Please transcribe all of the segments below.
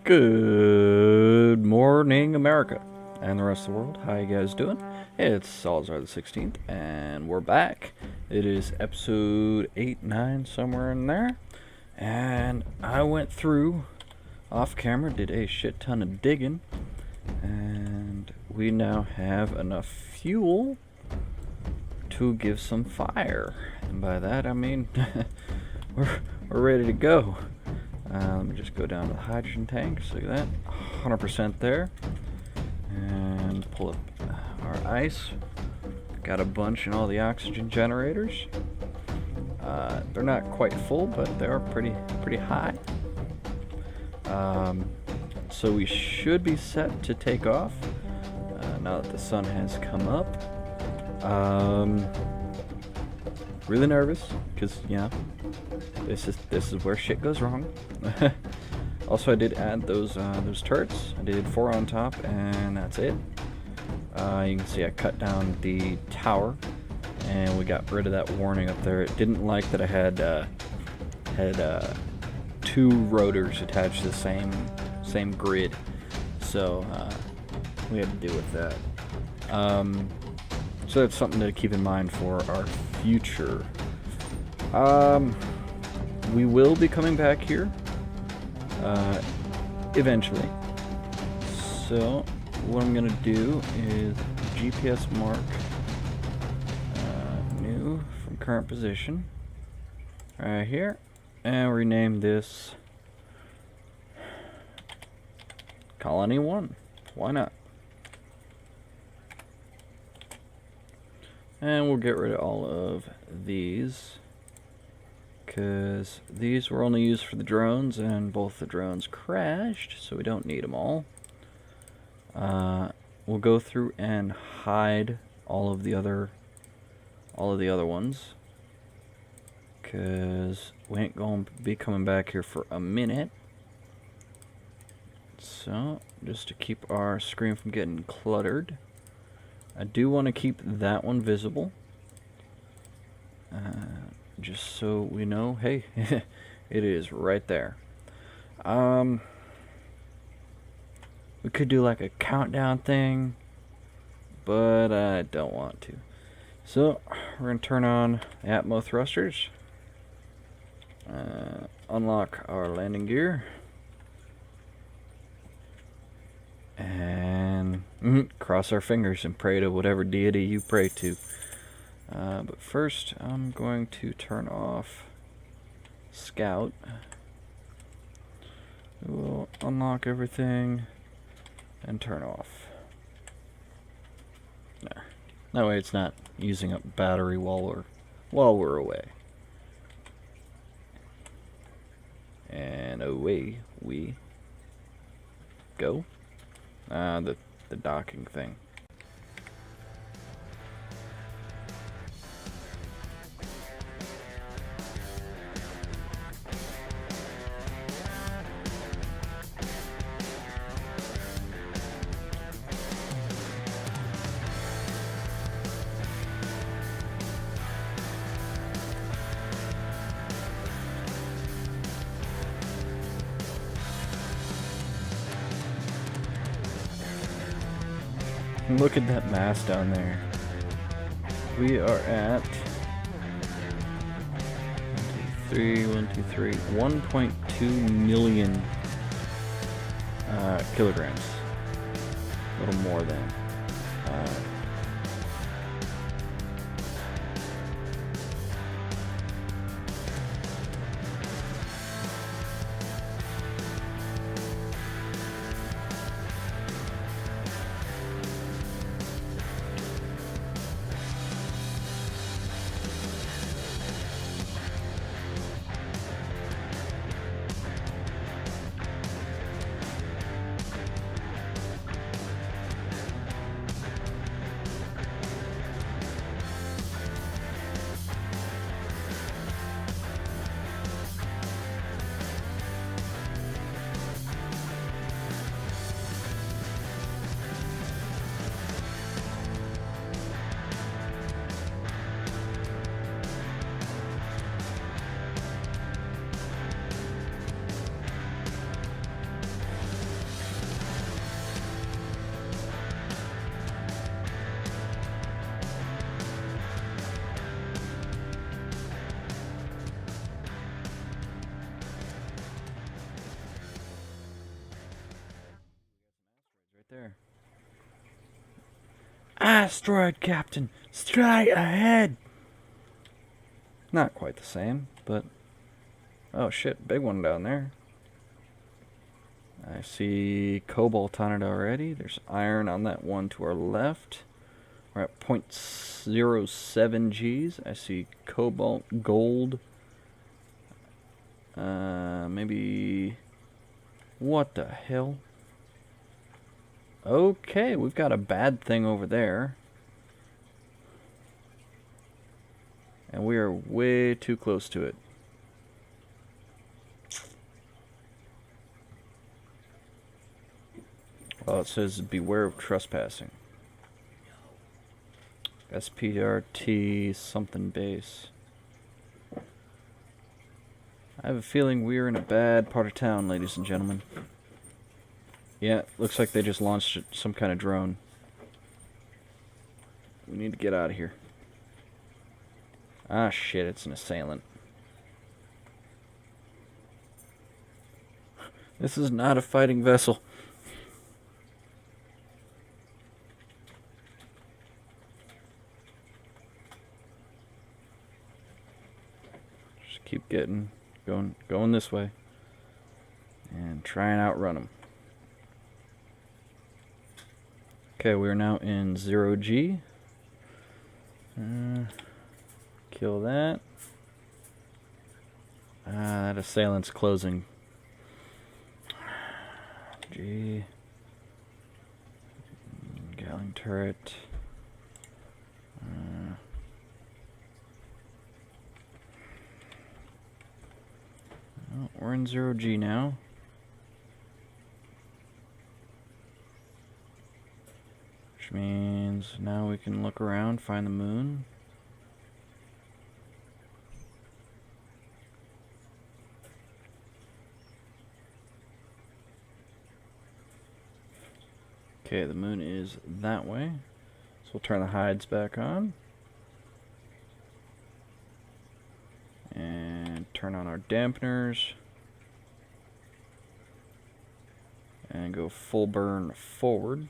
Good morning, America, and the rest of the world. How you guys doing? It's Salazar the 16th, and we're back. It is episode 8, 9, somewhere in there. And I went through, off camera, did a shit ton of digging, and we now have enough fuel to give some fire. And by that, I mean, we're ready to go. Let me just go down to the hydrogen tanks. Look at that, 100% there. And pull up our ice. Got a bunch in all the oxygen generators. They're not quite full, but they are pretty high. So we should be set to take off now that the sun has come up. Really nervous because this is where shit goes wrong. Also, I did add those turrets. I did 4 on top, and that's it. You can see I cut down the tower, and we got rid of that warning up there. It didn't like that I had 2 rotors attached to the same grid, so we had to deal with that. So that's something to keep in mind for our future. We will be coming back here eventually. So what I'm gonna do is GPS mark new from current position right here, and rename this Colony 1. Why not? And we'll get rid of all of these, because these were only used for the drones, and both the drones crashed, so we don't need them all. We'll go through and hide all of the other ones, because we ain't going to be coming back here for a minute. So, just to keep our screen from getting cluttered, I do want to keep that one visible. Just so we know, hey, it is right there. We could do like a countdown thing, but I don't want to. So we're gonna turn on the Atmo thrusters, unlock our landing gear, and cross our fingers and pray to whatever deity you pray to. But first, I'm going to turn off Scout. We'll unlock everything and turn off. There. That way it's not using up battery while we're away. And away we go. The docking thing. Look at that mass down there. We are at 1.2 million kilograms. A little more than. Asteroid, Captain! Straight ahead! Not quite the same, but... Oh shit, big one down there. I see cobalt on it already. There's iron on that one to our left. We're at 0.07 Gs. I see cobalt, gold. Maybe... What the hell? Okay, we've got a bad thing over there. And we are way too close to it. Well, it says beware of trespassing. SPRT something base. I have a feeling we're in a bad part of town, ladies and gentlemen. Yeah, looks like they just launched some kind of drone. We need to get out of here. Ah, shit, it's an assailant. This is not a fighting vessel. Just keep going this way. And try and outrun them. Okay, we are now in 0G. Kill that. That assailant's closing. G. Galling turret. Oh, we're in 0G now. Which means now we can look around, find the moon. Okay, the moon is that way. So we'll turn the hides back on. And turn on our dampeners. And go full burn forward.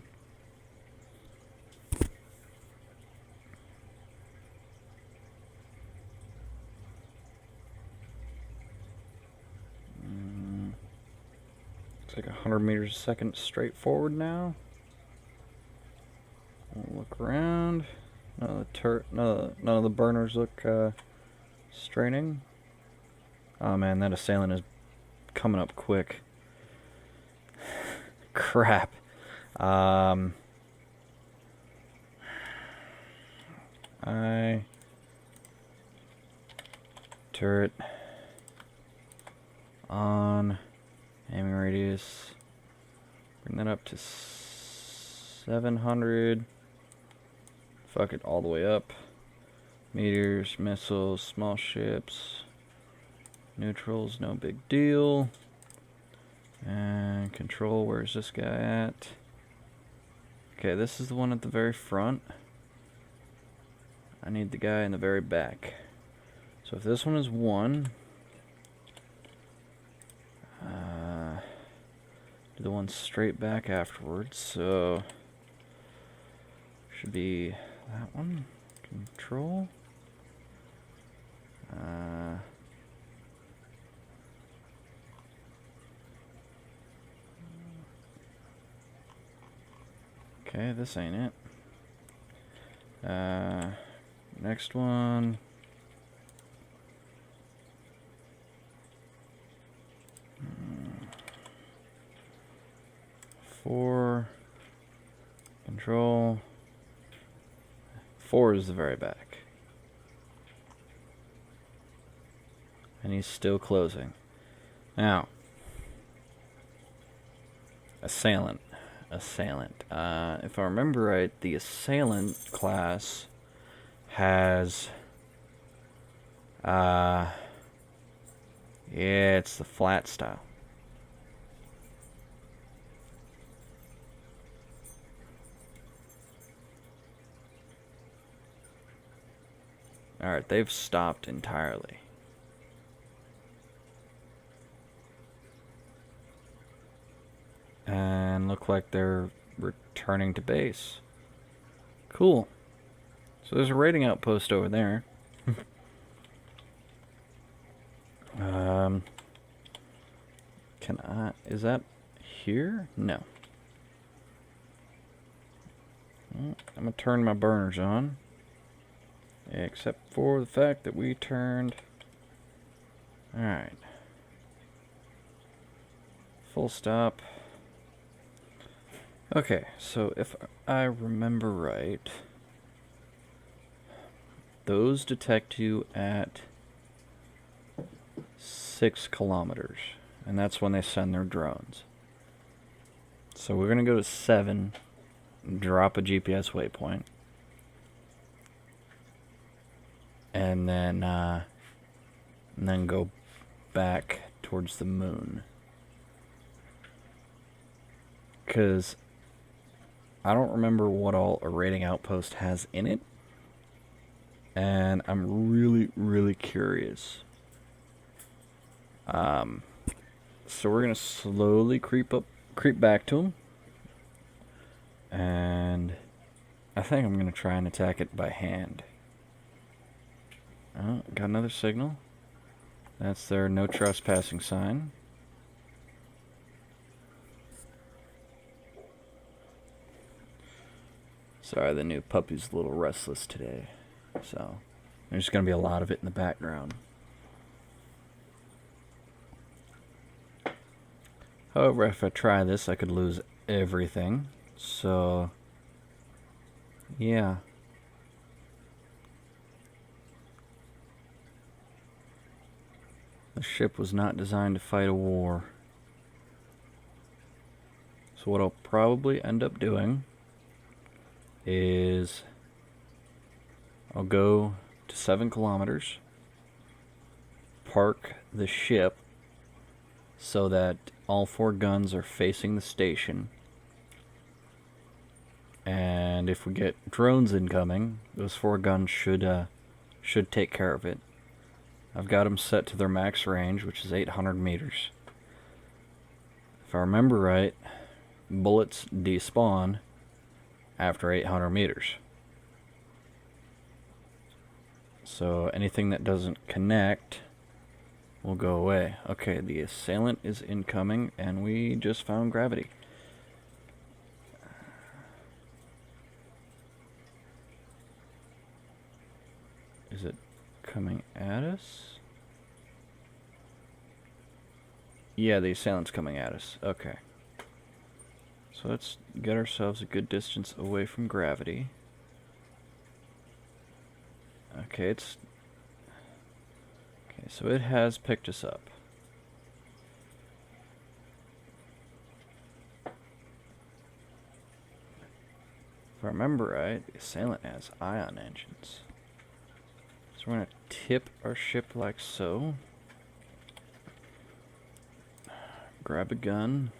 It's like 100 meters a second straight forward now. We'll look around. None of the burners look straining. Oh man, that assailant is coming up quick. Crap. Turret on, aiming radius, bring that up to 700. Fuck it, all the way up. Meteors, missiles, small ships, neutrals, no big deal. And control, where's this guy at? Okay, this is the one at the very front. I need the guy in the very back. So if this one is 1, do the one straight back afterwards. So should be that one. Control. Okay, this ain't it. Next one. Four. Control. 4 is the very back. And he's still closing. Now, assailant. If I remember right, the assailant class has yeah, it's the flat style. Alright, they've stopped entirely. And look like they're returning to base. Cool. So there's a raiding outpost over there. Can I... Is that here? No. Well, I'm going to turn my burners on. Except for the fact that we turned... Alright. Full stop. Okay, so if I remember right, those detect you at 6 kilometers, and that's when they send their drones. So we're going to go to 7, drop a GPS waypoint, and then go back towards the moon. Because I don't remember what all a raiding outpost has in it. And I'm really, really curious. So we're going to slowly creep back to them. And I think I'm going to try and attack it by hand. Oh, got another signal. That's their no trespassing sign. Sorry, the new puppy's a little restless today. So, there's going to be a lot of it in the background. However, if I try this, I could lose everything. So, yeah. The ship was not designed to fight a war. So what I'll probably end up doing is I'll go to 7 kilometers, park the ship so that all 4 guns are facing the station, and if we get drones incoming, those 4 guns should take care of it. I've got them set to their max range, which is 800 meters. If I remember right, bullets despawn after 800 meters. So anything that doesn't connect will go away. Okay, the assailant is incoming, and we just found gravity. Is it coming at us? Yeah, the assailant's coming at us. Okay. So let's get ourselves a good distance away from gravity. Okay, so it has picked us up. If I remember right, the assailant has ion engines. So we're going to tip our ship like so. Grab a gun.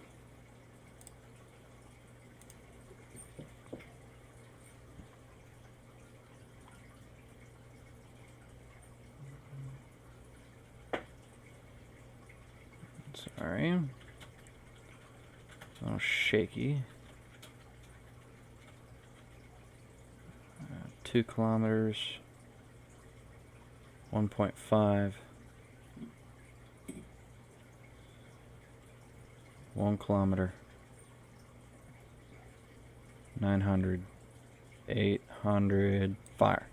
Sorry. A little shaky. 2 kilometers. 1.5. 1 kilometer. 900. 800. Fire.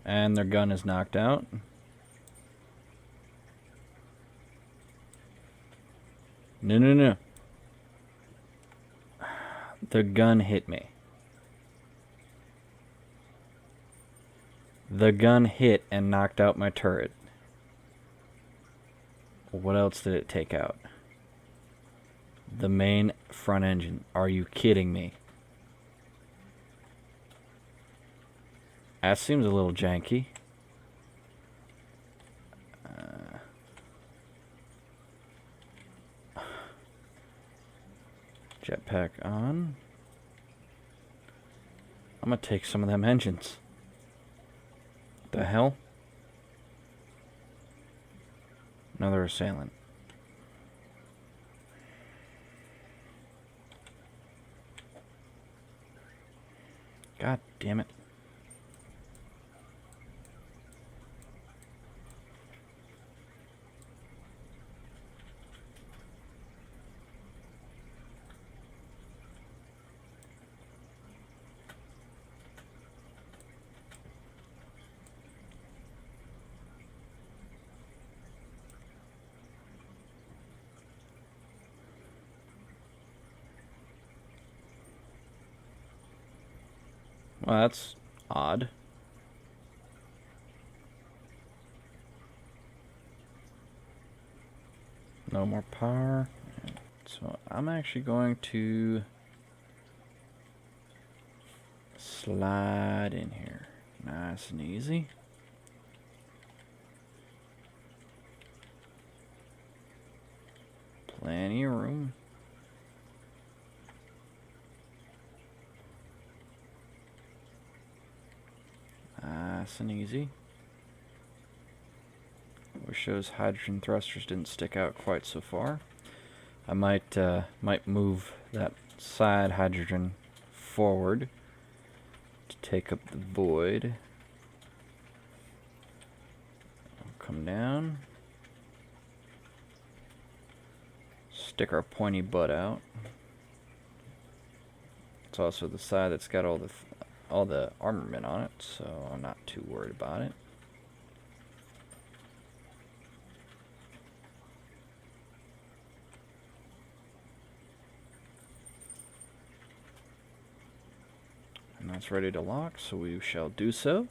And their gun is knocked out. No. The gun hit me. The gun hit and knocked out my turret. What else did it take out? The main front engine. Are you kidding me? That seems a little janky. Jetpack on. I'm gonna take some of them engines. What the hell? Another assailant. God damn it. Well, that's odd. No more power. So I'm actually going to slide in here. Nice and easy. Plenty of room. Nice and easy. Wish those hydrogen thrusters didn't stick out quite so far. I might move that side hydrogen forward to take up the void. I'll come down. Stick our pointy butt out. It's also the side that's got all the armament on it, so I'm not too worried about it. And that's ready to lock, so we shall do so.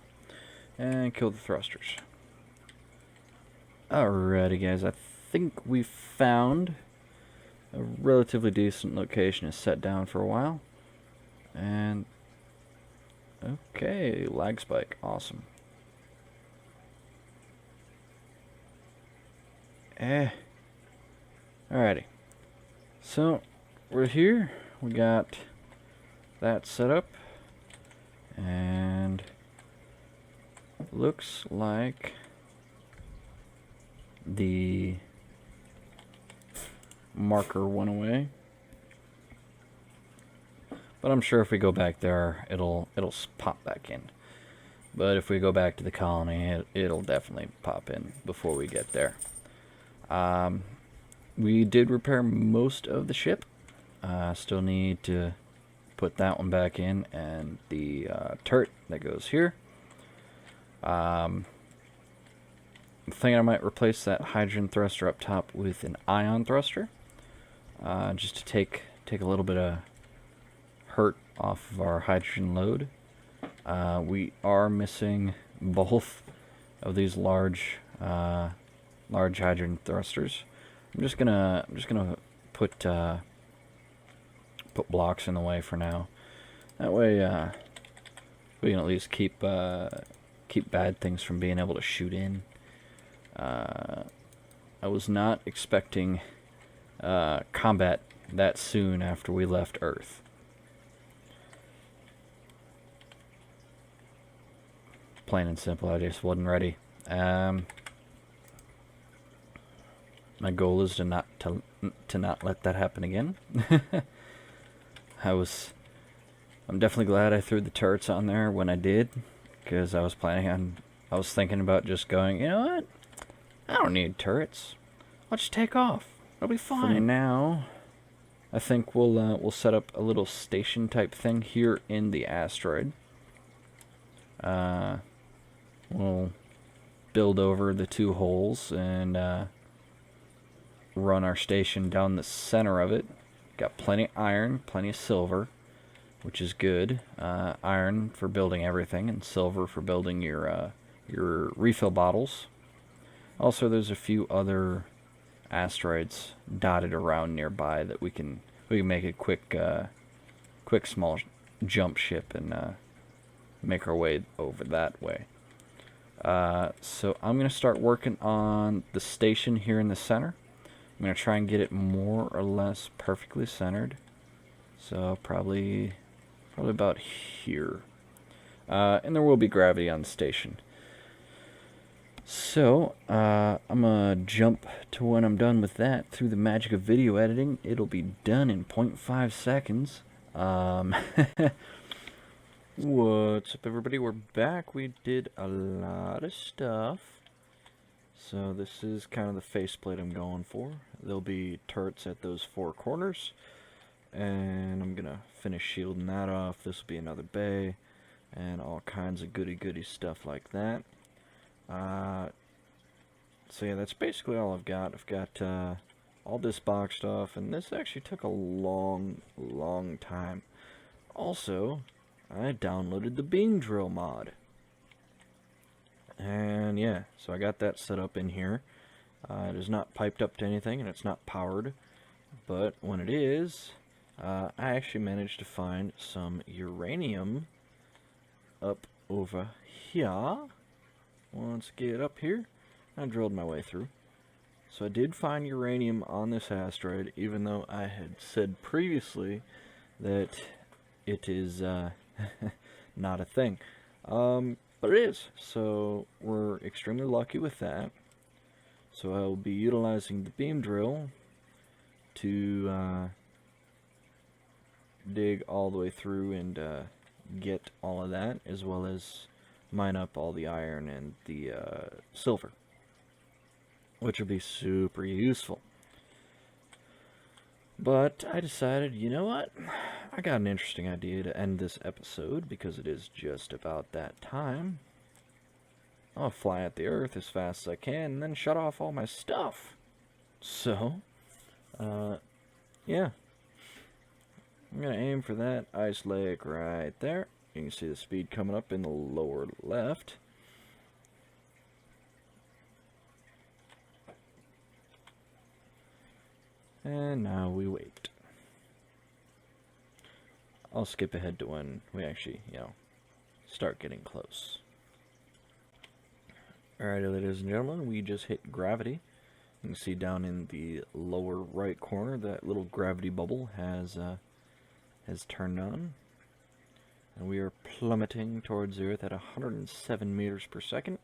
And kill the thrusters. Alrighty guys, I think we found a relatively decent location to set down for a while. And okay, lag spike, awesome. Alrighty, so we're here, we got that set up, and looks like the marker went away. But I'm sure if we go back there, it'll pop back in. But if we go back to the colony, it'll definitely pop in before we get there. We did repair most of the ship. Still need to put that one back in, and the turret that goes here. I'm thinking I might replace that hydrogen thruster up top with an ion thruster, just to take a little bit of hurt off of our hydrogen load. We are missing both of these large hydrogen thrusters. I'm just gonna put blocks in the way for now. That way we can at least keep bad things from being able to shoot in. I was not expecting combat that soon after we left Earth. Plain and simple, I just wasn't ready. My goal is to not let that happen again. I'm definitely glad I threw the turrets on there when I did, because I was thinking about just going, you know what? I don't need turrets. I'll just take off. It'll be fine. For now, I think we'll set up a little station type thing here in the asteroid. We'll build over the two holes and run our station down the center of it. Got plenty of iron, plenty of silver, which is good. Iron for building everything, and silver for building your refill bottles. Also, there's a few other asteroids dotted around nearby that we can make a quick small jump ship and make our way over that way. So I'm going to start working on the station here in the center. I'm going to try and get it more or less perfectly centered. So probably about here. And there will be gravity on the station. So I'm going to jump to when I'm done with that. Through the magic of video editing, it'll be done in 0.5 seconds. What's up, everybody? We're back. We did a lot of stuff. So this is kind of the faceplate I'm going for. There'll be turrets at those four corners, and I'm gonna finish shielding that off. This will be another bay, and all kinds of goody stuff like that. So yeah, that's basically all I've got. I've got all this boxed off, and this actually took a long time. Also, I downloaded the beam drill mod. And yeah, so I got that set up in here. It is not piped up to anything, and it's not powered. But when it is, I actually managed to find some uranium up over here. Let's get up here. I drilled my way through. So I did find uranium on this asteroid, even though I had said previously that it is not a thing. But it is, so we're extremely lucky with that. So I will be utilizing the beam drill to dig all the way through and get all of that, as well as mine up all the iron and the silver, which will be super useful. But I decided, you know what? I got an interesting idea to end this episode, because it is just about that time. I'll fly at the Earth as fast as I can, and then shut off all my stuff. So, yeah. I'm going to aim for that ice lake right there. You can see the speed coming up in the lower left. And now we wait. I'll skip ahead to when we actually, start getting close. Alrighty, ladies and gentlemen, we just hit gravity. You can see down in the lower right corner, that little gravity bubble has turned on. And we are plummeting towards the Earth at 107 meters per second.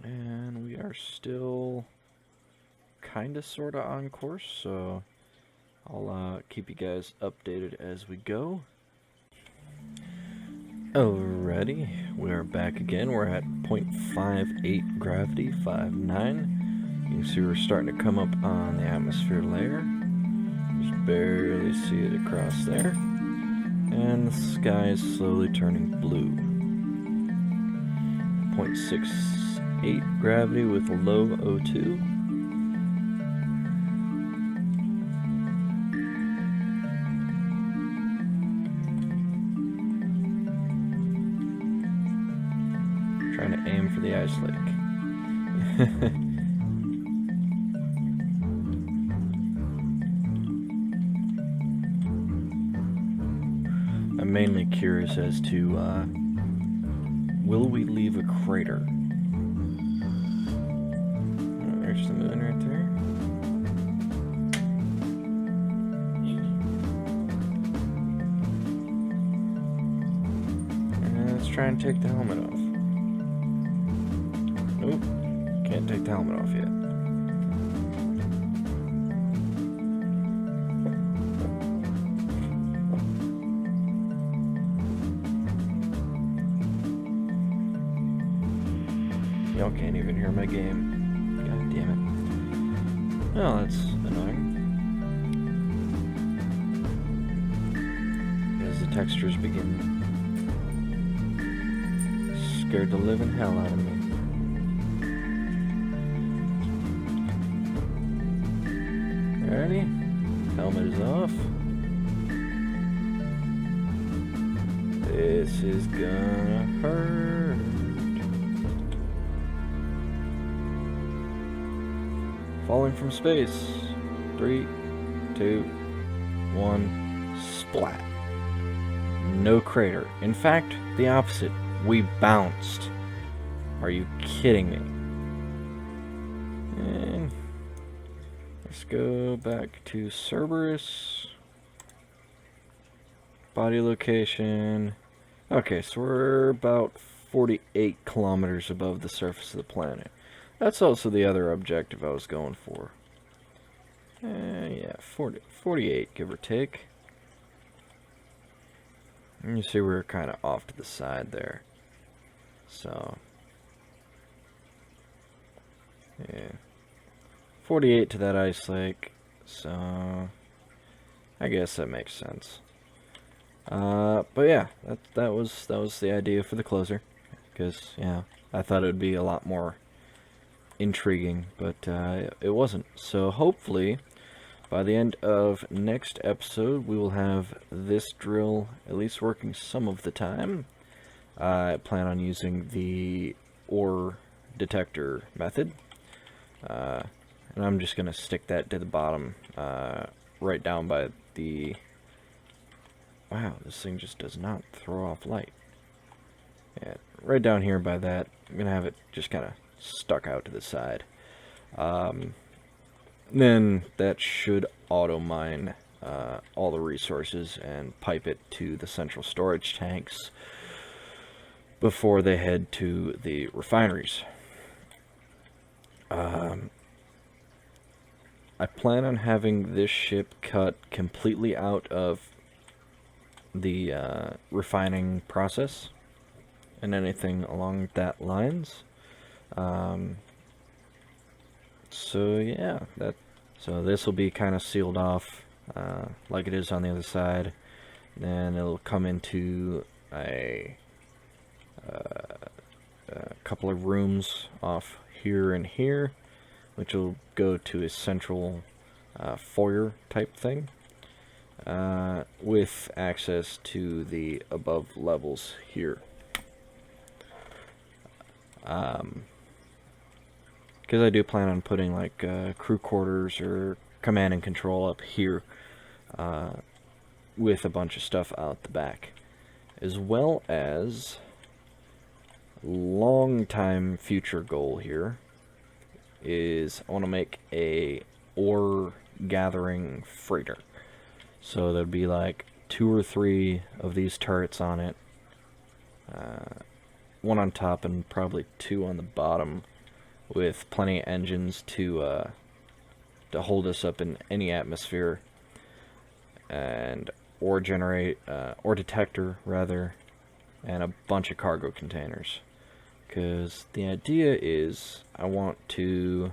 And we are still kinda sorta on course, so I'll keep you guys updated as we go. Alrighty, we're back again. We're at 0.58 gravity, 5.9. You can see we're starting to come up on the atmosphere layer. Just barely see it across there. And the sky is slowly turning blue. 0.68 gravity with a low O2. Trying to aim for the ice lake. I'm mainly curious as to, will we leave a crater? There's the moon right there. And let's try and take the helmet off. Nope, can't take the helmet off yet. Y'all can't even hear my game. God damn it. Oh, that's annoying. As the textures begin scared the living hell out of me. Alrighty, helmet is off. This is gonna hurt. Falling from space. 3, 2, 1, splat. No crater. In fact, the opposite. We bounced. Are you kidding me? And let's go back to Cerberus. Body location. Okay, so we're about 48 kilometers above the surface of the planet. That's also the other objective I was going for. Yeah, 48, give or take. And you see we're kind of off to the side there. So, yeah. 48 to that ice lake, so I guess that makes sense. But yeah, that was the idea for the closer, because yeah, I thought it would be a lot more intriguing, but it wasn't. So hopefully, by the end of next episode, we will have this drill at least working some of the time. I plan on using the ore detector method, and I'm just gonna stick that to the bottom, right down by the. Wow, this thing just does not throw off light. Yeah, right down here by that, I'm gonna have it just kind of stuck out to the side. Then that should auto mine all the resources and pipe it to the central storage tanks before they head to the refineries. I plan on having this ship cut completely out of the refining process and anything along that lines. So yeah, so this will be kind of sealed off like it is on the other side. Then it'll come into a couple of rooms off here and here, which will go to a central foyer type thing, with access to the above levels here. Because I do plan on putting like crew quarters or command and control up here, with a bunch of stuff out the back, as well as long time future goal here is I want to make a ore gathering freighter. So there'd be like 2 or 3 of these turrets on it, one on top and probably 2 on the bottom, with plenty of engines to hold us up in any atmosphere, and ore detector rather, and a bunch of cargo containers. Because the idea is I want to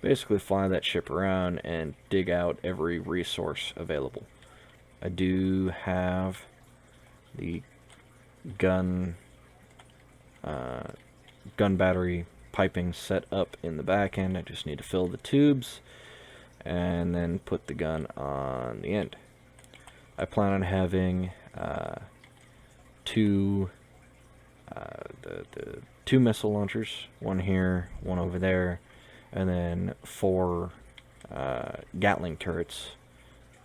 basically fly that ship around and dig out every resource available. I do have the gun battery piping set up in the back end. I just need to fill the tubes and then put the gun on the end. I plan on having two missile launchers, one here, one over there, and then 4 Gatling turrets,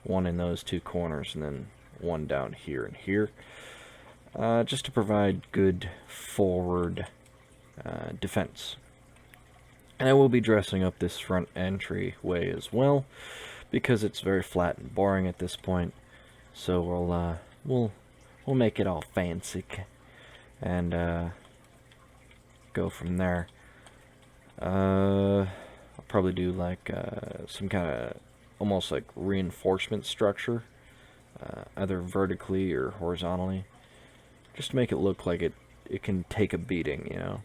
one in those 2 corners, and then one down here and here, just to provide good forward defense. And I will be dressing up this front entryway as well, because it's very flat and boring at this point. So we'll make it all fancy and go from there. I'll probably do like some kind of almost like reinforcement structure, either vertically or horizontally, just to make it look like it can take a beating, you know.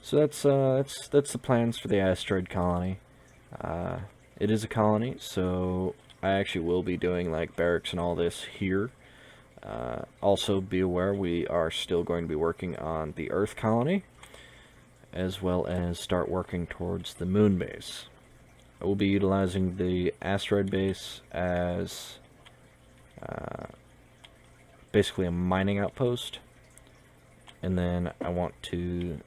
So that's the plans for the asteroid colony. It is a colony, so I actually will be doing like barracks and all this here. Also be aware we are still going to be working on the Earth colony, as well as start working towards the moon base. I will be utilizing the asteroid base as basically a mining outpost, and then I want to...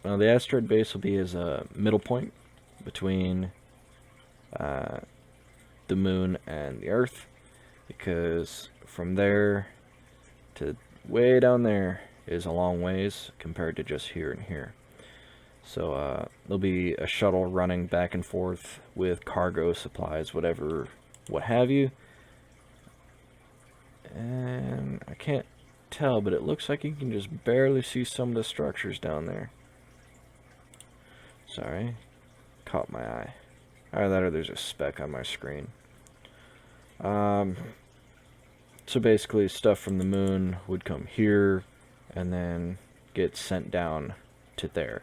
Well, the asteroid base will be as a middle point between the moon and the Earth, because from there to way down there is a long ways compared to just here and here. So there'll be a shuttle running back and forth with cargo, supplies, whatever, what have you. And I can't tell, but it looks like you can just barely see some of the structures down there. Sorry, caught my eye. Either that or there's a speck on my screen. So basically, stuff from the moon would come here, and then get sent down to there.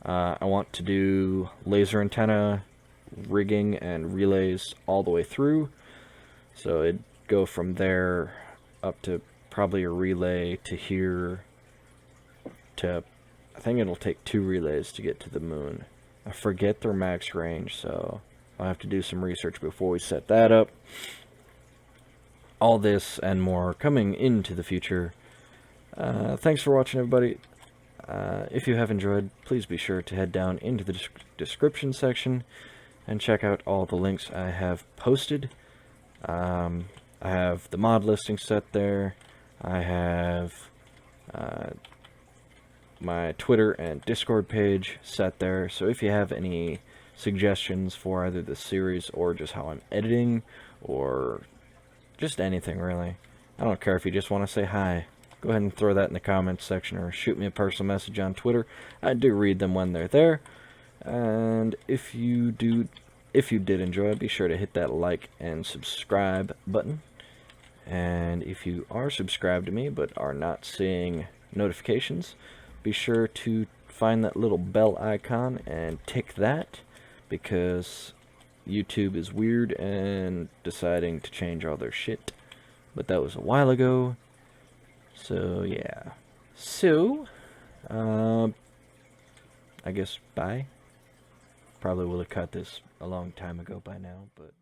I want to do laser antenna rigging and relays all the way through, so it'd go from there up to probably a relay to here to, I think it'll take 2 relays to get to the moon. I forget their max range, so I'll have to do some research before we set that up. All this and more coming into the future. Thanks for watching, everybody. If you have enjoyed, please be sure to head down into the description section and check out all the links I have posted. I have the mod listing set there. I have my Twitter and Discord page set there. So if you have any suggestions for either the series or just how I'm editing or just anything really, I don't care if you just want to say hi. Go ahead and throw that in the comments section or shoot me a personal message on Twitter. I do read them when they're there. And if you did enjoy, be sure to hit that like and subscribe button. And if you are subscribed to me but are not seeing notifications, be sure to find that little bell icon and tick that, because YouTube is weird and deciding to change all their shit. But that was a while ago. So, yeah. So, I guess bye. Probably would have cut this a long time ago by now, but